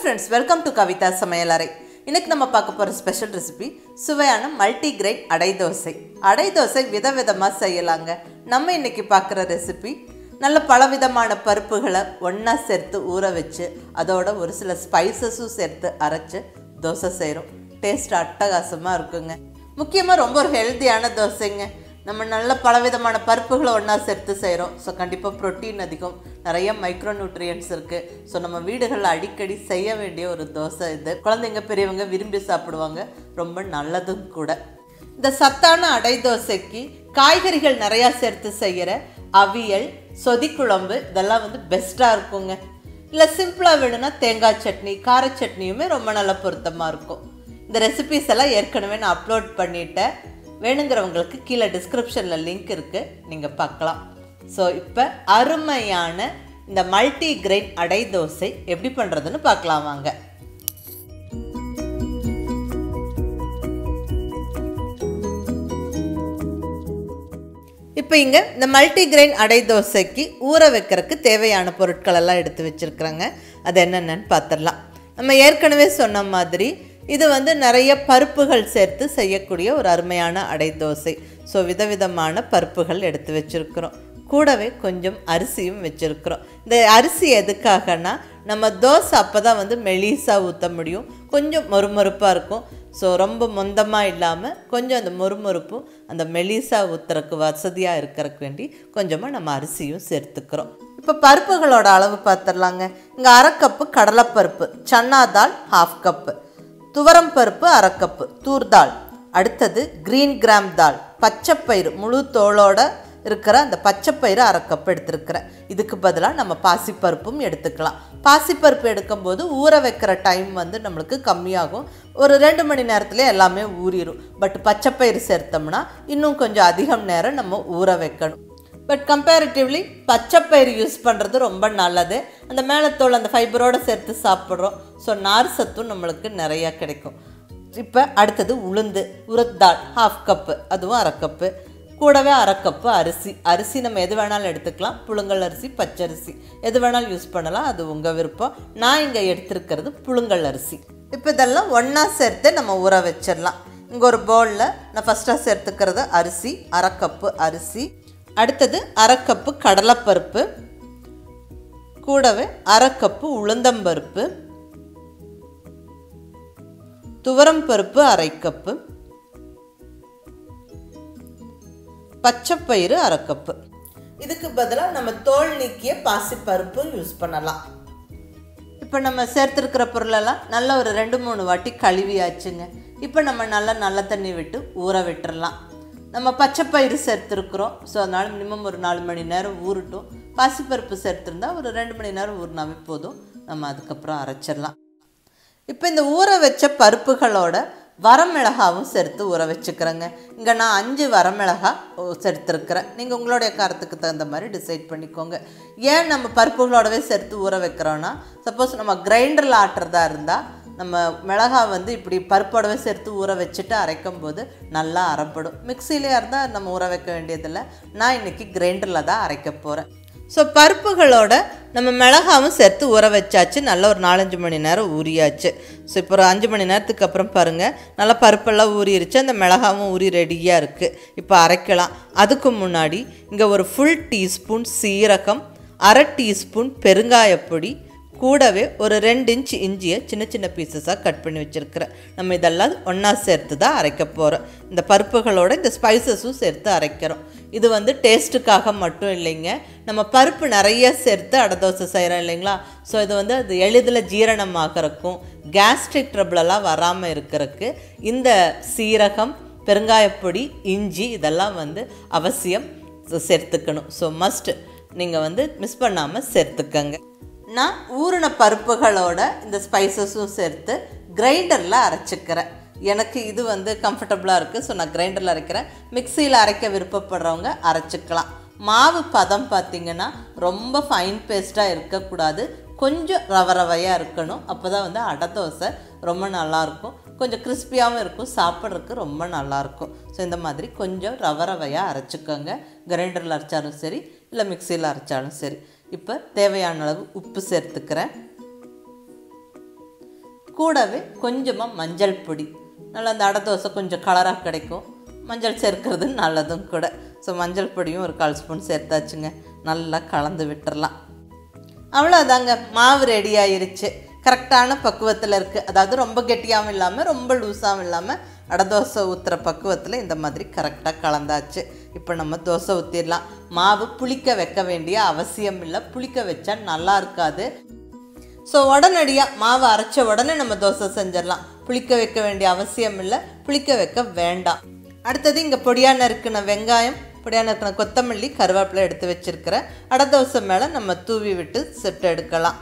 friends, welcome to Kavithasamayalarai. இன்னைக்கு நம்ம பார்க்க போற ஸ்பெஷல் ரெசிபி சுவையான மல்டிகிரெயின் அடை தோசை. அடை தோசை விதவிதமா செய்யலாங்க. நம்ம இன்னைக்கு பார்க்குற ரெசிபி நல்ல பலவிதமான பருப்புகளை ஒண்ணா சேர்த்து ஊற வச்சு அதோட ஒரு சில ஸ்பைசஸும் சேர்த்து அரைச்சு தோசை செய்றோம். டேஸ்ட் அட்டகாசமா இருக்குங்க. முக்கியமா ரொம்ப ஒரு ஹெல்தியான தோசைங்க. நம்ம நல்ல பலவிதமான பருப்புகளை ஒன்றா சேர்த்து செய்கிறோம். ஸோ கண்டிப்பாக ப்ரோட்டீன் அதிகம், நிறைய மைக்ரோ நியூட்ரியன்ட்ஸ் இருக்குது. ஸோ நம்ம வீடுகளில் அடிக்கடி செய்ய வேண்டிய ஒரு தோசை இது. குழந்தைங்க பெரியவங்க விரும்பி சாப்பிடுவாங்க, ரொம்ப நல்லதும் கூட. இந்த சத்தான அடை தோசைக்கு காய்கறிகள் நிறையா சேர்த்து செய்கிற அவியல், சொதி குழம்பு இதெல்லாம் பெஸ்ட்டாக இருக்குங்க. இல்லை சிம்பிளாக வேணும்னா தேங்காய் சட்னி, கார சட்னியுமே ரொம்ப நல்ல பொருத்தமாக இருக்கும். இந்த ரெசிபிஸ் எல்லாம் ஏற்கனவே நான் அப்லோட் பண்ணிட்டேன். வேணுங்கிறவங்களுக்கு கீழே டிஸ்கிரிப்ஷனில் லிங்க் இருக்குது, நீங்கள் பார்க்கலாம். ஸோ இப்போ அருமையான இந்த மல்டிகிரெயின் அடை தோசை எப்படி பண்ணுறதுன்னு பார்க்கலாம் வாங்க. இப்போ இங்கே இந்த மல்டிகிரெயின் அடை தோசைக்கு ஊற வைக்கிறதுக்கு தேவையான பொருட்கள் எல்லாம் எடுத்து வச்சுருக்குறாங்க. அது என்னென்னு பார்த்துடலாம். நம்ம ஏற்கனவே சொன்ன மாதிரி இது நிறைய பருப்புகள் சேர்த்து செய்யக்கூடிய ஒரு அருமையான அடை தோசை. ஸோ விதவிதமான பருப்புகள் எடுத்து வச்சுருக்குறோம். கூடவே கொஞ்சம் அரிசியும் வச்சுருக்குறோம். இந்த அரிசி எதுக்காகனா நம்ம தோசை அப்போ தான் மெலிசாக ஊற்ற முடியும், கொஞ்சம் மொறுமொறுப்பாக இருக்கும். ஸோ ரொம்ப மொந்தமாக இல்லாமல் கொஞ்சம் அந்த மொறுமொறுப்பும் அந்த மெலிசாக ஊற்றுறக்கு வசதியாக இருக்கிறதுக்கு வேண்டி கொஞ்சமாக நம்ம அரிசியும் சேர்த்துக்கிறோம். இப்போ பருப்புகளோட அளவு பார்த்துடலாங்க. இங்கே 1/2 கப்பு கடலைப்பருப்பு, சன்னா தால் 1/2 கப்பு, துவரம் பருப்பு 1/2 கப்பு, தூர்தால், அடுத்தது கிரீன் கிராம் தால், பச்சைப்பயிறு முழு தோலோட இருக்கிற அந்த பச்சைப்பயிறு 1/2 கப்பு எடுத்துருக்கிறேன். இதுக்கு பதிலாக நம்ம பாசிப்பருப்பும் எடுத்துக்கலாம். பாசிப்பருப்பு எடுக்கும்போது ஊற வைக்கிற டைம் நம்மளுக்கு கம்மியாகும். ஒரு 2 மணி நேரத்தில் எல்லாமே ஊறிடும். பட் பச்சைப்பயிறு சேர்த்தோம்னா இன்னும் கொஞ்சம் அதிகம் நேரம் நம்ம ஊற வைக்கணும். பட் கம்பேரிட்டிவ்லி பச்சைப்பயிறு யூஸ் பண்ணுறது ரொம்ப நல்லது. அந்த மேலே தோல் அந்த ஃபைபரோடு சேர்த்து சாப்பிட்றோம். ஸோ நார் சத்தும் நம்மளுக்கு நிறையா கிடைக்கும். இப்போ அடுத்தது உளுந்து, உரத்தாள் 1/2 கப்பு, அதுவும் 1/2 கப்பு. கூடவே 1/2 கப்பு அரிசி. அரிசி நம்ம எது வேணாலும் எடுத்துக்கலாம். புழுங்கல் அரிசி, பச்சரிசி எது வேணாலும் யூஸ் பண்ணலாம், அது உங்கள் விருப்பம். நான் இங்கே எடுத்துருக்கிறது புழுங்கல் அரிசி. இப்போ இதெல்லாம் ஒன்றா சேர்த்து நம்ம ஊற வச்சிடலாம். இங்கே ஒரு பவுலில் நான் ஃபஸ்ட்டாக சேர்த்துக்கிறது அரிசி, 1/2 கப்பு அரிசி. அடுத்தது 1/2 கப்பு கடலைப்பருப்பு, கூடவே 1/2 கப்பு உளுந்தம்பருப்பு, துவரம் பருப்பு 1/2 கப்பு, பச்சைப்பயிறு 1/2 கப்பு. இதுக்கு பதிலாக நம்ம தோல் நீக்கிய பாசிப்பருப்பு யூஸ் பண்ணலாம். இப்போ நம்ம சேர்த்துருக்கிற பொருளெல்லாம் நல்லா ஒரு 2-3 வாட்டி கழுவியாச்சுங்க. இப்போ நம்ம நல்ல தண்ணி விட்டு ஊற விட்டுறலாம். நம்ம பச்சைப்பயிறு சேர்த்துருக்குறோம். ஸோ அதனால் மினிமம் ஒரு 4 மணி நேரம் ஊறட்டும். பாசிப்பருப்பு சேர்த்துருந்தா ஒரு 2 மணி நேரம் ஊறினாவே போதும். நம்ம அதுக்கப்புறம் அரைச்சிடலாம். இப்போ இந்த ஊற வச்ச பருப்புகளோட வரமிளகாவும் சேர்த்து ஊற வச்சுக்கிறேங்க. இங்கே நான் 5 வரமிளகா சேர்த்துருக்கிறேன். நீங்கள் உங்களுடைய காரத்துக்கு தகுந்த மாதிரி டிசைட் பண்ணிக்கோங்க. ஏன் நம்ம பருப்புகளோடவே சேர்த்து ஊற வைக்கிறோன்னா, சப்போஸ் நம்ம கிரைண்டரில் ஆட்டுறதா இருந்தால் நம்ம மிளகா இப்படி பருப்போடவே சேர்த்து ஊற வச்சுட்டு அரைக்கும் போது நல்லா அரைப்படும். மிக்சியிலே இருந்தால் நம்ம ஊற வைக்க வேண்டியதில்லை. நான் இன்றைக்கி கிரைண்டரில் தான் அரைக்க போகிறேன். ஸோ பருப்புகளோட நம்ம மிளகாவும் சேர்த்து ஊற வச்சாச்சு. நல்லா ஒரு 4-5 மணி நேரம் ஊறியாச்சு. ஸோ இப்போ ஒரு 5 மணி நேரத்துக்கு அப்புறம் பாருங்கள், நல்லா பருப்பெல்லாம் ஊறிடுச்சு. அந்த மிளகாவும் ஊறி ரெடியாக இருக்குது. இப்போ அரைக்கலாம். அதுக்கு முன்னாடி இங்கே ஒரு ஃபுல் டீஸ்பூன் சீரகம், 1/2 டீஸ்பூன் பெருங்காயப்பொடி, கூடவே ஒரு 2 இன்ச் இஞ்சியை சின்ன சின்ன பீசஸாக கட் பண்ணி வச்சுருக்கிறேன். நம்ம இதெல்லாம் ஒன்றா சேர்த்து தான் அரைக்க போகிறோம். இந்த பருப்புகளோட இந்த ஸ்பைசஸும் சேர்த்து அரைக்கிறோம். இது டேஸ்ட்டுக்காக மட்டும் இல்லைங்க. நம்ம பருப்பு நிறைய சேர்த்து அடை தோசை செய்கிறோம் இல்லைங்களா. ஸோ இது அது எளிதில் ஜீரணமாகறக்கும், கேஸ்ட்ரிக் ட்ரபிளெல்லாம் வராமல் இருக்கிறதுக்கு இந்த சீரகம், பெருங்காயப்பொடி, இஞ்சி இதெல்லாம் அவசியம் சேர்த்துக்கணும். ஸோ மஸ்ட் நீங்கள் மிஸ் பண்ணாமல் சேர்த்துக்கங்க. நான் ஊறின பருப்புகளோட இந்த ஸ்பைசஸும் சேர்த்து கிரைண்டரில் அரைச்சிக்கிறேன். எனக்கு இது கம்ஃபர்டபுளாக இருக்குது. ஸோ நான் கிரைண்டரில் அரைக்கிறேன். மிக்சியில் அரைக்க விருப்பப்படுறவங்க அரைச்சிக்கலாம். மாவு பதம் பார்த்திங்கன்னா ரொம்ப ஃபைன் பேஸ்ட்டாக இருக்கக்கூடாது, கொஞ்சம் ரவையாக இருக்கணும். அப்போ தான் அடை தோசை ரொம்ப நல்லாயிருக்கும். கொஞ்சம் கிறிஸ்பியாகவும் இருக்கும், சாப்பிட்றதுக்கு ரொம்ப நல்லாயிருக்கும். ஸோ இந்த மாதிரி கொஞ்சம் ரவையாக அரைச்சிக்கோங்க. கிரைண்டரில் அரைச்சாலும் சரி, இல்லை மிக்சியில் அரைச்சாலும் சரி. இப்போ தேவையான அளவு உப்பு சேர்த்துக்கிறேன். கூடவே கொஞ்சமாக மஞ்சள் பொடி. நல்லா அந்த அடை தோசை கொஞ்சம் கலராக கிடைக்கும். மஞ்சள் சேர்க்கிறது நல்லதும் கூட. ஸோ மஞ்சள் பொடியும் ஒரு 1/4 ஸ்பூன் சேர்த்தாச்சுங்க. நல்லா கலந்து விட்டுறலாம். அவ்வளோதாங்க, மாவு ரெடி ஆயிருச்சு. கரெக்டான பக்குவத்தில் இருக்குது. அதாவது ரொம்ப கெட்டியாகவும் இல்லாமல் ரொம்ப லூஸாகவும் இல்லாமல் அடை தோசை ஊற்றுற பக்குவத்தில் இந்த மாதிரி கரெக்டாக கலந்தாச்சு. இப்போ நம்ம தோசை ஊற்றிடலாம். மாவு புளிக்க வைக்க வேண்டிய அவசியம் இல்லை. புளிக்க வச்சா நல்லா இருக்காது. ஸோ உடனடியாக மாவு அரைச்ச உடனே நம்ம தோசை செஞ்சிடலாம். புளிக்க வைக்க வேண்டிய அவசியம் இல்லை, புளிக்க வைக்க வேண்டாம். அடுத்தது இங்கே பொடியாக நறுக்கின வெங்காயம், பொடியாக நறுக்கின கொத்தமல்லி, கருவேப்பிலை எடுத்து வச்சுருக்கிறேன். அடை தோசை மேலே நம்ம தூவி விட்டு சுட்டு எடுக்கலாம்.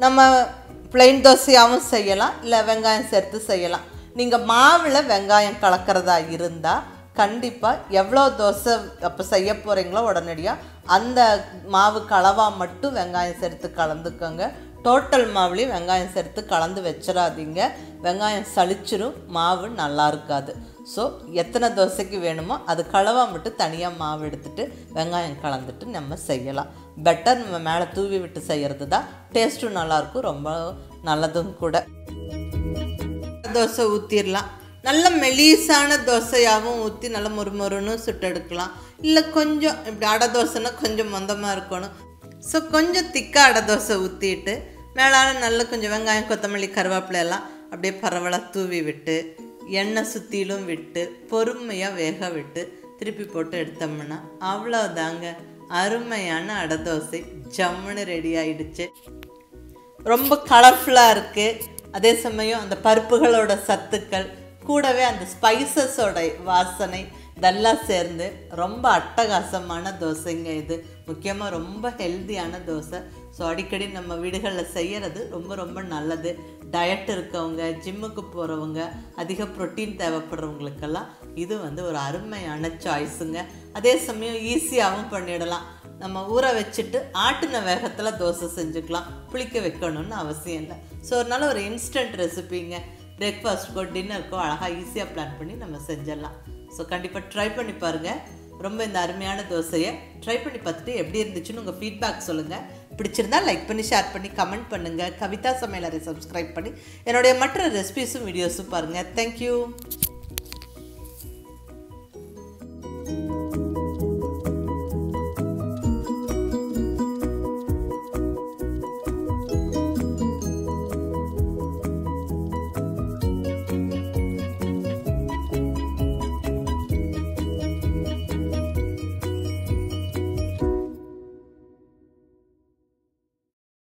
நம்ம பிளெயின் தோசையாகவும் செய்யலாம், இல்லை வெங்காயம் சேர்த்து செய்யலாம். நீங்கள் மாவில் வெங்காயம் கலக்கிறதா இருந்தால் கண்டிப்பாக எவ்வளோ தோசை அப்போ செய்ய போகிறீங்களோ உடனடியாக அந்த மாவு கலவா மட்டும் வெங்காயம் சேர்த்து கலந்துக்கோங்க. டோட்டல் மாவுலேயும் வெங்காயம் சேர்த்து கலந்து வச்சிடாதீங்க. வெங்காயம் சளிச்சிரும், மாவு நல்லா இருக்காது. ஸோ எத்தனை தோசைக்கு வேணுமோ அது கலவா மட்டும் தனியாக மாவு எடுத்துகிட்டு வெங்காயம் கலந்துட்டு நம்ம செய்யலாம். பெட்டர் நம்ம மேலே தூவி விட்டு செய்கிறது தான் டேஸ்ட்டும் நல்லாயிருக்கும், ரொம்ப நல்லதும் கூட. தோசை ஊற்றிடலாம். நல்ல மெலிசான தோசையாகவும் ஊற்றி நல்ல மொறுமொறுன்னு சுட்டு எடுக்கலாம். இல்லை கொஞ்சம் இப்படி அடை தோசைன்னா கொஞ்சம் மொந்தமாக இருக்கணும். ஸோ கொஞ்சம் திக்காக அடை தோசை ஊற்றிட்டு மேலால் நல்ல கொஞ்சம் வெங்காயம், கொத்தமல்லி, கருவேப்பிலை எல்லாம் அப்படியே பரவலாக தூவி விட்டு எண்ணெய் சுற்றிலும் விட்டு பொறுமையாக வேக விட்டு திருப்பி போட்டு எடுத்தோம்னா அவ்வளோதாங்க, அருமையான அடை தோசை ஜம்முன்னு ரெடி ஆகிடுச்சு. ரொம்ப கலர்ஃபுல்லாக இருக்குது. அதே சமயம் அந்த பருப்புகளோட சத்துக்கள் கூடவே அந்த ஸ்பைசஸோட வாசனை இதெல்லாம் சேர்ந்து ரொம்ப அட்டகாசமான தோசைங்க இது. முக்கியமாக ரொம்ப ஹெல்த்தியான தோசை. ஸோ அடிக்கடி நம்ம வீடுகளில் செய்கிறது ரொம்ப ரொம்ப நல்லது. டயட் இருக்கவங்க, ஜிம்முக்கு போகிறவங்க, அதிக ப்ரோட்டீன் தேவைப்படுறவங்களுக்கெல்லாம் இது ஒரு அருமையான சாய்ஸுங்க. அதே சமயம் ஈஸியாகவும் பண்ணிடலாம். நம்ம ஊற வச்சுட்டு ஆட்டின வேகத்தில் தோசை செஞ்சுக்கலாம், புளிக்க வைக்கணும்னு அவசியம் இல்லை. ஸோ அதனால ஒரு இன்ஸ்டன்ட் ரெசிபிங்க. பிரேக்ஃபாஸ்ட்டுக்கோ டின்னருக்கோ அழகாக ஈஸியாக பிளான் பண்ணி நம்ம செஞ்சிடலாம். ஸோ கண்டிப்பாக ட்ரை பண்ணி பாருங்கள். ரொம்ப இந்த அருமையான தோசையை ட்ரை பண்ணி பார்த்துட்டு எப்படி இருந்துச்சுன்னு உங்கள் ஃபீட்பேக் சொல்லுங்கள். பிடிச்சிருந்தா லைக் பண்ணி, ஷேர் பண்ணி, கமெண்ட் பண்ணுங்கள். கவிதா சமையலறை சப்ஸ்கிரைப் பண்ணி என்னுடைய மற்ற ரெசிபிஸும் வீடியோஸும் பாருங்கள். தேங்க்யூ.